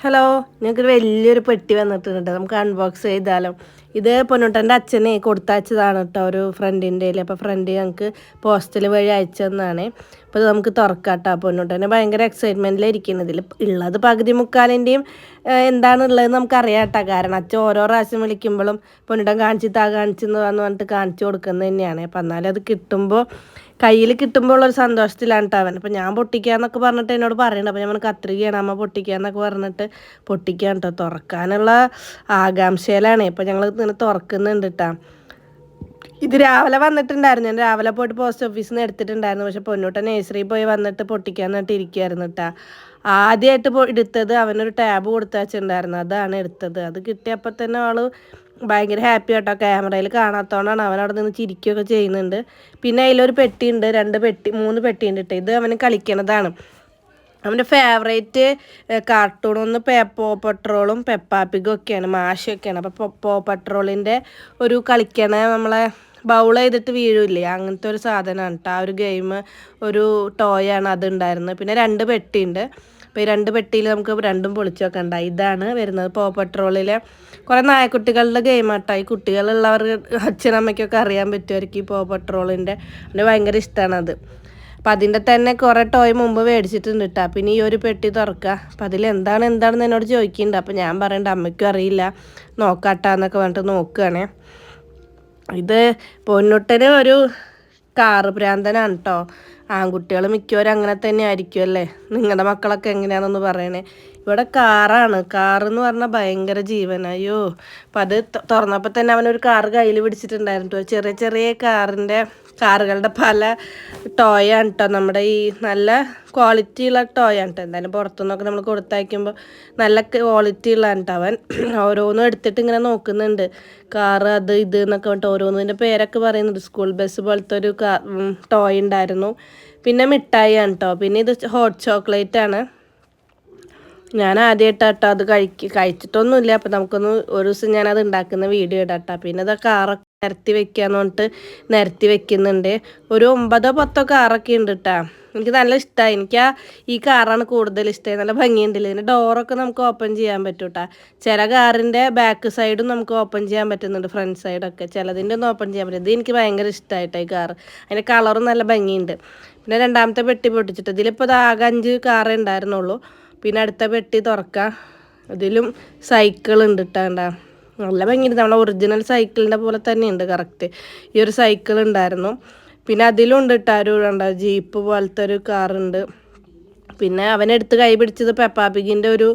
Hello, ഞങ്ങൾക്കൊരു വലിയൊരു പെട്ടി വന്നിട്ടുണ്ട്. നമുക്ക് അൺബോക്സ് ചെയ്താലോ? ഇത് പൊന്നൂട്ടൻ്റെ അച്ഛനെ കൊടുത്തയച്ചതാണ് കേട്ടോ, ഒരു ഫ്രണ്ടിൻ്റെ കയ്യിൽ. അപ്പോൾ ഫ്രണ്ട് ഞങ്ങൾക്ക് പോസ്റ്റൽ വഴി അയച്ചതെന്നാണ്. അപ്പോൾ ഇത് നമുക്ക് തുറക്കാം കേട്ടോ. പൊന്നൂട്ടനെ ഭയങ്കര എക്സൈറ്റ്മെൻറ്റിലിരിക്കുന്നത്. ഇതിൽ ഉള്ളത് പകുതി മുക്കാലിൻ്റെയും എന്താണുള്ളതെന്ന് നമുക്കറിയാം കേട്ടോ. കാരണം അച്ഛൻ ഓരോ പ്രാവശ്യം വിളിക്കുമ്പോഴും പൊന്നൂട്ടൻ കാണിച്ചെന്ന് പറഞ്ഞിട്ട് കാണിച്ചു കൊടുക്കുന്നത് തന്നെയാണ്. അപ്പം എന്നാലും അത് കിട്ടുമ്പോൾ കയ്യിൽ കിട്ടുമ്പോൾ ഉള്ളൊരു സന്തോഷത്തിലാണ് കേട്ടോ അവൻ. അപ്പം ഞാൻ പൊട്ടിക്കാന്നൊക്കെ പറഞ്ഞിട്ട് എന്നോട് പറയുന്നുണ്ട്. അപ്പോൾ ഞാൻ കത്രികയാണ് അമ്മ പൊട്ടിക്കാന്നൊക്കെ പറഞ്ഞിട്ട് പൊട്ടിക്കാൻ കേട്ടോ. തുറക്കാനുള്ള ആകാംക്ഷയിലാണ്. ഇപ്പോൾ ഞങ്ങൾ ഇങ്ങനെ തുറക്കുന്നുണ്ട് കേട്ടോ. ഇത് രാവിലെ വന്നിട്ടുണ്ടായിരുന്നു. ഞാൻ രാവിലെ പോയിട്ട് പോസ്റ്റ് ഓഫീസിൽ നിന്ന് എടുത്തിട്ടുണ്ടായിരുന്നു. പക്ഷെ പൊന്നൂട്ടൻ നേഴ്സറി പോയി വന്നിട്ട് പൊട്ടിക്കാന്നിട്ട് ഇരിക്കുകയായിരുന്നു കേട്ടോ. ആദ്യമായിട്ട് എടുത്തത് അവനൊരു ടാബ് കൊടുത്തയച്ചിട്ടുണ്ടായിരുന്നു. അതാണ് എടുത്തത്. അത് കിട്ടിയപ്പോൾ തന്നെ ആള് ഭയങ്കര ഹാപ്പി കേട്ടോ. ക്യാമറയിൽ കാണാത്തതുകൊണ്ടാണ് അവൻ അവിടെ നിന്ന് ചിരിക്കുകയൊക്കെ ചെയ്യുന്നുണ്ട്. പിന്നെ അതിലൊരു പെട്ടിയുണ്ട്, 3 പെട്ടിയുണ്ട് കേട്ടോ. ഇത് അവന് കളിക്കണതാണ്. അവൻ്റെ ഫേവറേറ്റ് കാർട്ടൂണൊന്ന് പോ പട്രോളും പെപ്പാപ്പിഗും ഒക്കെയാണ്, മാഷൊക്കെയാണ്. അപ്പോൾ പോ പട്രോളിൻ്റെ ഒരു കളിക്കണ നമ്മളെ ബൗൾ ചെയ്തിട്ട് വീഴില്ലേ, അങ്ങനത്തെ ഒരു സാധനമാണ് കേട്ടോ. ആ ഒരു ഗെയിം, ഒരു ടോയാണ് അതുണ്ടായിരുന്നത്. പിന്നെ 2 പെട്ടിയുണ്ട്. അപ്പോൾ ഈ 2 പെട്ടിയിൽ നമുക്ക് രണ്ടും പൊളിച്ച് വെക്കണ്ട. ഇതാണ് വരുന്നത് പോ പട്രോളിലെ കുറേ നായക്കുട്ടികളുടെ ഗെയിം ആട്ടോ. ഈ കുട്ടികളുള്ളവർ അച്ഛനമ്മയ്ക്കൊക്കെ അറിയാൻ പറ്റുമായിരിക്കും ഈ പോ പട്രോളിൻ്റെ. അവന് ഭയങ്കര ഇഷ്ടമാണത്. അപ്പം അതിൻ്റെ തന്നെ കുറേ ടോയ് മുമ്പ് മേടിച്ചിട്ടുണ്ട് കേട്ടോ. പിന്നെ ഈ ഒരു പെട്ടി തുറക്കുക. അപ്പം അതിൽ എന്താണെന്ന് എന്നോട് ചോദിക്കുന്നുണ്ട്. അപ്പം ഞാൻ പറയണ്ട അമ്മയ്ക്കും അറിയില്ല, നോക്കാട്ടാന്നൊക്കെ പറഞ്ഞിട്ട് നോക്കുകയാണേ. ഇത് പൊന്നുട്ടന് ഒരു കാറ് ഭ്രാന്തനാണ് കേട്ടോ. ആൺകുട്ടികൾ മിക്കവരും അങ്ങനെ തന്നെ ആയിരിക്കും അല്ലേ? നിങ്ങളുടെ മക്കളൊക്കെ എങ്ങനെയാണെന്നൊന്ന് പറയണേ. ഇവിടെ കാറെന്ന് പറഞ്ഞാൽ ഭയങ്കര ജീവൻ. അയ്യോ, അപ്പം അത് തുറന്നപ്പോൾ തന്നെ അവനൊരു കാറ് കയ്യിൽ പിടിച്ചിട്ടുണ്ടായിരുന്നു. ചെറിയ ചെറിയ കാറുകളുടെ പല ടോയാണ് കേട്ടോ. നമ്മുടെ ഈ നല്ല ക്വാളിറ്റിയുള്ള ടോയാണ് കേട്ടോ. എന്തായാലും പുറത്തുനിന്നൊക്കെ നമ്മൾ കൊടുത്തയക്കുമ്പോൾ നല്ല ക്വാളിറ്റി ഉള്ളതാണ് കേട്ടോ. അവൻ ഓരോന്നും എടുത്തിട്ട് ഇങ്ങനെ നോക്കുന്നുണ്ട്. കാറ് അത് ഇത് എന്നൊക്കെ പറഞ്ഞിട്ട് ഓരോന്നിൻ്റെ പേരൊക്കെ പറയുന്നുണ്ട്. സ്കൂൾ ബസ് പോലത്തെ ഒരു ടോയ് ഉണ്ടായിരുന്നു. പിന്നെ മിഠായിയാണ് കേട്ടോ. പിന്നെ ഇത് ഹോട്ട് ചോക്ലേറ്റ് ആണ്. ഞാൻ ആദ്യമായിട്ടാട്ടോ അത് കഴിച്ചിട്ടൊന്നുമില്ല. അപ്പം നമുക്കൊന്ന് ഒരു ദിവസം ഞാനത് ഉണ്ടാക്കുന്ന വീഡിയോ ഇടാട്ടോ. പിന്നെ അത് കാറൊക്കെ നിരത്തി വെക്കാന്ന് പറഞ്ഞിട്ട് നിരത്തി വെക്കുന്നുണ്ട്. ഒരു 9-10 കാറൊക്കെ ഉണ്ട് കേട്ടോ. എനിക്ക് നല്ല ഇഷ്ടമായി. ഈ കാറാണ് കൂടുതൽ ഇഷ്ടമായി. നല്ല ഭംഗിയുണ്ടല്ലോ. ഇതിൻ്റെ ഡോറൊക്കെ നമുക്ക് ഓപ്പൺ ചെയ്യാൻ പറ്റും കേട്ടോ. ചില കാറിൻ്റെ ബാക്ക് സൈഡും നമുക്ക് ഓപ്പൺ ചെയ്യാൻ പറ്റുന്നുണ്ട്, ഫ്രണ്ട് സൈഡൊക്കെ. ചിലതിൻ്റെ ഒന്നും ഓപ്പൺ ചെയ്യാൻ പറ്റും. ഇത് എനിക്ക് ഭയങ്കര ഇഷ്ടമായിട്ടായി കാറ്. അതിൻ്റെ കളറും നല്ല ഭംഗിയുണ്ട്. പിന്നെ രണ്ടാമത്തെ പെട്ടി പൊട്ടിച്ചിട്ട് ഇതിലിപ്പോൾ ഇത് ആകെ 5 കാറേ ഉണ്ടായിരുന്നുള്ളൂ. പിന്നെ അടുത്ത പെട്ടി തുറക്കാം. ഇതിലും സൈക്കിൾ ഉണ്ട് കേട്ടോ. നല്ല ഭംഗിയുണ്ട്. നമ്മളെ ഒറിജിനൽ സൈക്കിളിൻ്റെ പോലെ തന്നെയുണ്ട് കറക്റ്റ്. ഈ ഒരു സൈക്കിൾ ഉണ്ടായിരുന്നു. പിന്നെ അതിലും ഉണ്ട് കേട്ടോ ഒരു ജീപ്പ് പോലത്തെ ഒരു കാറുണ്ട്. പിന്നെ അവനെടുത്ത് കൈ പിടിച്ചത് പെപ്പാപ്പിഗിൻ്റെ ഒരു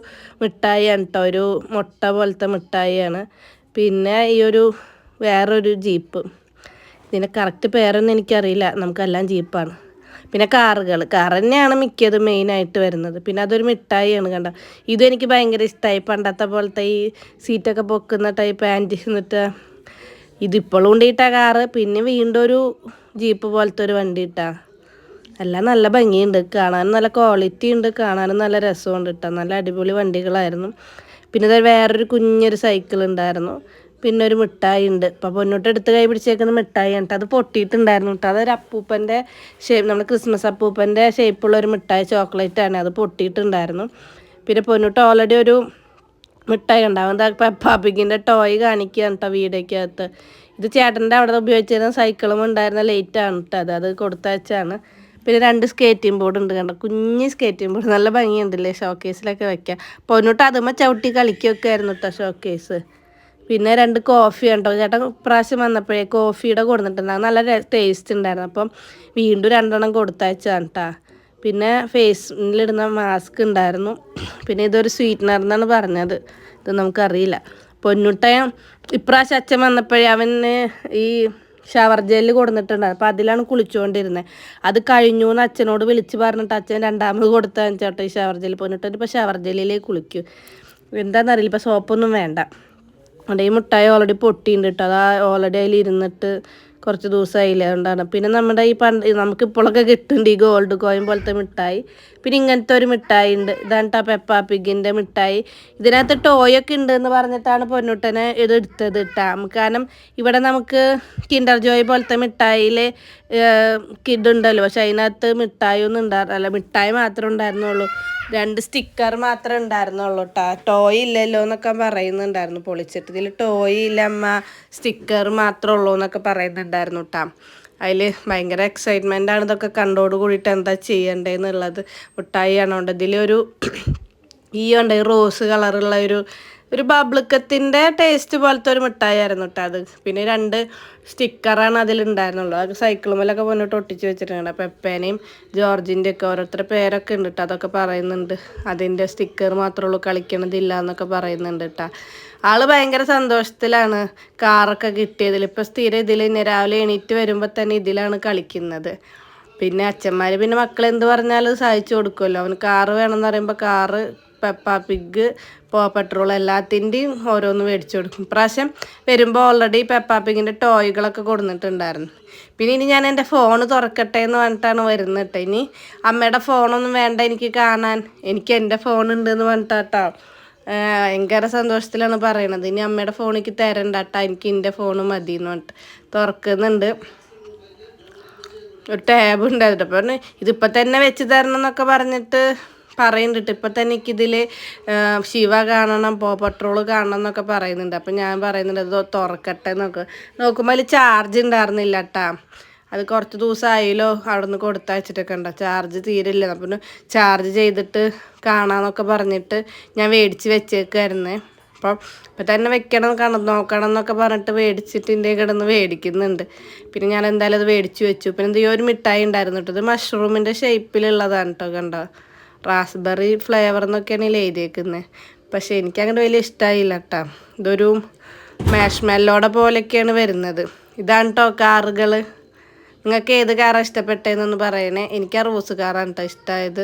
മിഠായിയാണ് കേട്ടോ. ഒരു മുട്ട പോലത്തെ മിഠായിയാണ്. പിന്നെ ഈ ഒരു വേറൊരു ജീപ്പ്. ഇതിൻ്റെ കറക്റ്റ് പേരൊന്നും എനിക്കറിയില്ല. നമുക്കെല്ലാം ജീപ്പാണ്. പിന്നെ കാർ തന്നെയാണ് മിക്കതും മെയിനായിട്ട് വരുന്നത്. പിന്നെ അതൊരു മിഠായിയാണ് കണ്ട. ഇതും എനിക്ക് ഭയങ്കര ഇഷ്ടമായി. പണ്ടത്തെ പോലത്തെ ഈ സീറ്റൊക്കെ പൊക്കുന്ന ടൈപ്പ് ആൻറ്റി എന്നിട്ട് ഇതിപ്പോഴും ഉണ്ടിട്ടാ കാറ്. പിന്നെ വീണ്ടും ഒരു ജീപ്പ് പോലത്തെ ഒരു വണ്ടി ഇട്ടാ. എല്ലാം നല്ല ഭംഗിയുണ്ട്, കാണാനും നല്ല ക്വാളിറ്റി ഉണ്ട്, കാണാനും നല്ല രസമുണ്ട് കേട്ടോ. നല്ല അടിപൊളി വണ്ടികളായിരുന്നു. പിന്നെ വേറൊരു കുഞ്ഞൊരു സൈക്കിൾ ഉണ്ടായിരുന്നു. പിന്നെ ഒരു മിഠായി ഉണ്ട്. ഇപ്പം പൊന്നോട്ട് എടുത്ത് കൈ പിടിച്ചേക്കുന്ന മിഠായി ഉണ്ട്. അത് പൊട്ടിയിട്ടുണ്ടായിരുന്നു കേട്ടോ. അതൊരു അപ്പൂപ്പൻ്റെ നമ്മുടെ ക്രിസ്മസ് അപ്പൂപ്പൻ്റെ ഷേപ്പുള്ള ഒരു മിഠായി, ചോക്ലേറ്റാണ്. അത് പൊട്ടിയിട്ടുണ്ടായിരുന്നു. പിന്നെ പൊന്നോട്ട് ഓൾറെഡി ഒരു മിഠായി ഉണ്ടാവും. എന്താ പെപ്പാപ്പിഗിൻ്റെ ടോയ് കാണിക്കുകയാണ് കേട്ടോ വീഡിയോക്കകത്ത്. ഇത് ചേട്ടൻ്റെ അവിടെ ഉപയോഗിച്ചിരുന്ന സൈക്കിളും ഉണ്ടായിരുന്ന ലേറ്റാണ് കേട്ടോ. അത് കൊടുത്തയച്ചാണ്. പിന്നെ 2 സ്കേറ്റിംഗ് ബോർഡ് ഉണ്ട് കണ്ടോ. കുഞ്ഞ് സ്കേറ്റിംഗ് ബോർഡ് നല്ല ഭംഗിയുണ്ടല്ലേ, ഷോക്കേസിലൊക്കെ വെക്കാം. പൊന്നോട്ട് അതുമ്മ ചവിട്ടി കളിക്കുകയൊക്കെ ആയിരുന്നു കേട്ടോ ഷോക്കേസ്. പിന്നെ 2 കോഫി ഉണ്ടോ. ചേട്ടൻ ഇപ്രാവശ്യം വന്നപ്പോഴേ കോഫിയുടെ കൊടുത്തിട്ടുണ്ടാകും. നല്ല ടേസ്റ്റ് ഉണ്ടായിരുന്നു. അപ്പം വീണ്ടും 2 കൊടുത്തയച്ചതാണ് കേട്ടോ. പിന്നെ ഫേസിലിടുന്ന മാസ്ക് ഉണ്ടായിരുന്നു. പിന്നെ ഇതൊരു സ്വീറ്റ്നർ എന്നാണ് പറഞ്ഞത്. ഇത് നമുക്കറിയില്ല. പൊന്നുട്ടയും ഇപ്രാവശ്യം അച്ഛൻ വന്നപ്പോഴേ അവന് ഈ ഷവർ ജെല്ല് കൊടുത്തിട്ടുണ്ടായിരുന്നു. അപ്പോൾ അതിലാണ് കുളിച്ചുകൊണ്ടിരുന്നത്. അത് കഴിഞ്ഞു എന്ന് അച്ഛനോട് വിളിച്ച് പറഞ്ഞിട്ട് അച്ഛൻ 2ാമത് കൊടുത്തയച്ചു കേട്ടോ ഈ ഷവർ ജെല്ല്. പൊന്നിട്ട് ഇപ്പോൾ ഷവർ ജെല്ലിലേക്ക് കുളിക്കും. എന്താണെന്നറിയില്ല. ഇപ്പോൾ സോപ്പൊന്നും വേണ്ട. അവിടെ ഈ മിഠായി ഓൾറെഡി പൊട്ടിയിട്ടുണ്ട് കേട്ടോ. അത് ഓൾറെഡി അതിൽ ഇരുന്നിട്ട് കുറച്ച് ദിവസമായില്ല, അതുകൊണ്ടാണ്. പിന്നെ നമ്മുടെ ഈ നമുക്കിപ്പോഴൊക്കെ കിട്ടുന്നുണ്ട് ഈ ഗോൾഡ് കോയിൻ പോലത്തെ മിഠായി. പിന്നെ ഇങ്ങനത്തെ ഒരു മിഠായി ഉണ്ട്. ഇതാണ് കേട്ടോ പെപ്പാപ്പിഗിൻ്റെ മിഠായി. ഇതിനകത്ത് ടോയൊക്കെ ഉണ്ട് എന്ന് പറഞ്ഞിട്ടാണ് പൊന്നൂട്ടനെ ഇത് എടുത്തത് കേട്ടോ. കാരണം ഇവിടെ നമുക്ക് കിൻഡർ ജോയ് പോലത്തെ മിഠായിൽ കിഡ് ഉണ്ടല്ലോ, പക്ഷെ അതിനകത്ത് മിഠായി ഒന്നും ഉണ്ടായിരുന്നില്ല. മിഠായി മാത്രമേ ഉണ്ടായിരുന്നുള്ളൂ, 2 സ്റ്റിക്കർ മാത്രമേ ഉണ്ടായിരുന്നുള്ളൂ കേട്ടോ. ടോയ് ഇല്ലല്ലോ എന്നൊക്കെ പറയുന്നുണ്ടായിരുന്നു പൊളിച്ചിട്ട്. ഇതിൽ ടോയ് ഇല്ല അമ്മ, സ്റ്റിക്കർ മാത്രമേ ഉള്ളൂ എന്നൊക്കെ പറയുന്നുണ്ടായിരുന്നു കേട്ടോ. അതിൽ ഭയങ്കര എക്സൈറ്റ്മെൻ്റ് ആണ് ഇതൊക്കെ കണ്ടോട് കൂടിയിട്ട് എന്താ ചെയ്യണ്ടേന്നുള്ളത്. മിഠായി ആണോണ്ട് ഇതിലൊരു ഈ ഉണ്ട് റോസ് കളറുള്ള ഒരു ബബ്ലിക്കത്തിൻ്റെ ടേസ്റ്റ് പോലത്തെ ഒരു മിഠായി ആയിരുന്നു കേട്ടോ അത്. പിന്നെ 2 സ്റ്റിക്കറാണ് അതിലുണ്ടായിരുന്നുള്ളൂ. അത് സൈക്കിളുമേലൊക്കെ പോയിട്ട് ഒട്ടിച്ച് വെച്ചിട്ടുണ്ട്. പെപ്പേനെയും ജോർജിൻ്റെ ഒക്കെ ഓരോരുത്തരുടെ പേരൊക്കെ ഉണ്ട് കേട്ടോ. അതൊക്കെ പറയുന്നുണ്ട്. അതിൻ്റെ സ്റ്റിക്കർ മാത്രമേ ഉള്ളൂ, കളിക്കണതില്ല എന്നൊക്കെ പറയുന്നുണ്ട് കേട്ടോ. ആള് ഭയങ്കര സന്തോഷത്തിലാണ് കാറൊക്കെ കിട്ടിയതിൽ. ഇപ്പോൾ സ്ഥിരം ഇതിൽ തന്നെ രാവിലെ എണീറ്റ് വരുമ്പോൾ തന്നെ ഇതിലാണ് കളിക്കുന്നത്. പിന്നെ അച്ഛന്മാർ പിന്നെ മക്കളെന്ത് പറഞ്ഞാലും സഹായിച്ചു കൊടുക്കുമല്ലോ. അവന് കാറ് വേണമെന്ന് പറയുമ്പോൾ കാറ്, പെപ്പ പിഗ്, പെട്രോൾ എല്ലാത്തിൻ്റെയും ഓരോന്ന് മേടിച്ചു കൊടുക്കും. ഇപ്രാവശ്യം വരുമ്പോൾ ഓൾറെഡി പെപ്പ പിഗിൻ്റെ ടോയ്കളൊക്കെ കൊടുത്തിട്ടുണ്ടായിരുന്നു. പിന്നെ ഇനി ഞാൻ എൻ്റെ ഫോൺ തുറക്കട്ടെ എന്ന് പറഞ്ഞിട്ടാണ് വരുന്നത് കേട്ടോ. ഇനി അമ്മയുടെ ഫോണൊന്നും വേണ്ട എനിക്ക് കാണാൻ, എനിക്ക് എൻ്റെ ഫോണുണ്ടെന്ന് പറഞ്ഞിട്ടാട്ടോ. ഭയങ്കര സന്തോഷത്തിലാണ് പറയണത്. ഇനി അമ്മയുടെ ഫോണിലേക്ക് തരണ്ട കേട്ടോ, എനിക്ക് എൻ്റെ ഫോണ് മതി എന്ന് പറഞ്ഞിട്ട് തുറക്കുന്നുണ്ട്. ഒരു ടാബ് ഉണ്ടായിരുന്നു. അപ്പോൾ പറഞ്ഞു ഇതിപ്പോൾ തന്നെ വെച്ച് തരണം എന്നൊക്കെ പറഞ്ഞിട്ട് പറയുന്നുണ്ട്. ഇപ്പം തന്നെ എനിക്കിതിൽ ശിവ കാണണം, പെട്രോൾ കാണണം എന്നൊക്കെ പറയുന്നുണ്ട്. അപ്പം ഞാൻ പറയുന്നുണ്ട് അത് തുറക്കട്ടെ എന്നൊക്കെ നോക്കുമ്പോൾ അതിൽ ചാർജ് ഉണ്ടായിരുന്നില്ല കേട്ടാ. അത് കുറച്ച് ദിവസമായാലോ അവിടെ നിന്ന് കൊടുത്തയച്ചിട്ടൊക്കെ ഉണ്ടോ, ചാർജ് തീരില്ല. അപ്പം ചാർജ് ചെയ്തിട്ട് കാണാമെന്നൊക്കെ പറഞ്ഞിട്ട് ഞാൻ മേടിച്ച് വെച്ചേക്കായിരുന്നേ. അപ്പം ഇപ്പം തന്നെ വെക്കണം നോക്കണം എന്നൊക്കെ പറഞ്ഞിട്ട് മേടിച്ചിട്ട് എൻ്റെ കിടന്ന് മേടിക്കുന്നുണ്ട്. പിന്നെ ഞാൻ എന്തായാലും അത് മേടിച്ച് വെച്ചു. പിന്നെ എന്തെയോ ഒരു മിഠായി ഉണ്ടായിരുന്നു കേട്ടോ. ഇത് മഷ്റൂമിൻ്റെ ഷേപ്പിലുള്ളതാണ് കേട്ടോ. കണ്ടോ, റാസ്ബെറി ഫ്ലേവർ എന്നൊക്കെയാണ് ഇതിൽ എഴുതിയേക്കുന്നത്. പക്ഷേ എനിക്കങ്ങനെ വലിയ ഇഷ്ടമായില്ല കേട്ടോ. ഇതൊരു മാഷ്മെല്ലോടെ പോലെയൊക്കെയാണ് വരുന്നത്. ഇതാണ് കേട്ടോ കാറുകൾ. നിങ്ങൾക്ക് ഏത് കാറാണ് ഇഷ്ടപ്പെട്ടതെന്നൊന്ന് പറയണേ. എനിക്ക് ആ റോസ് കാറാണ് കേട്ടോ ഇഷ്ടമായത്.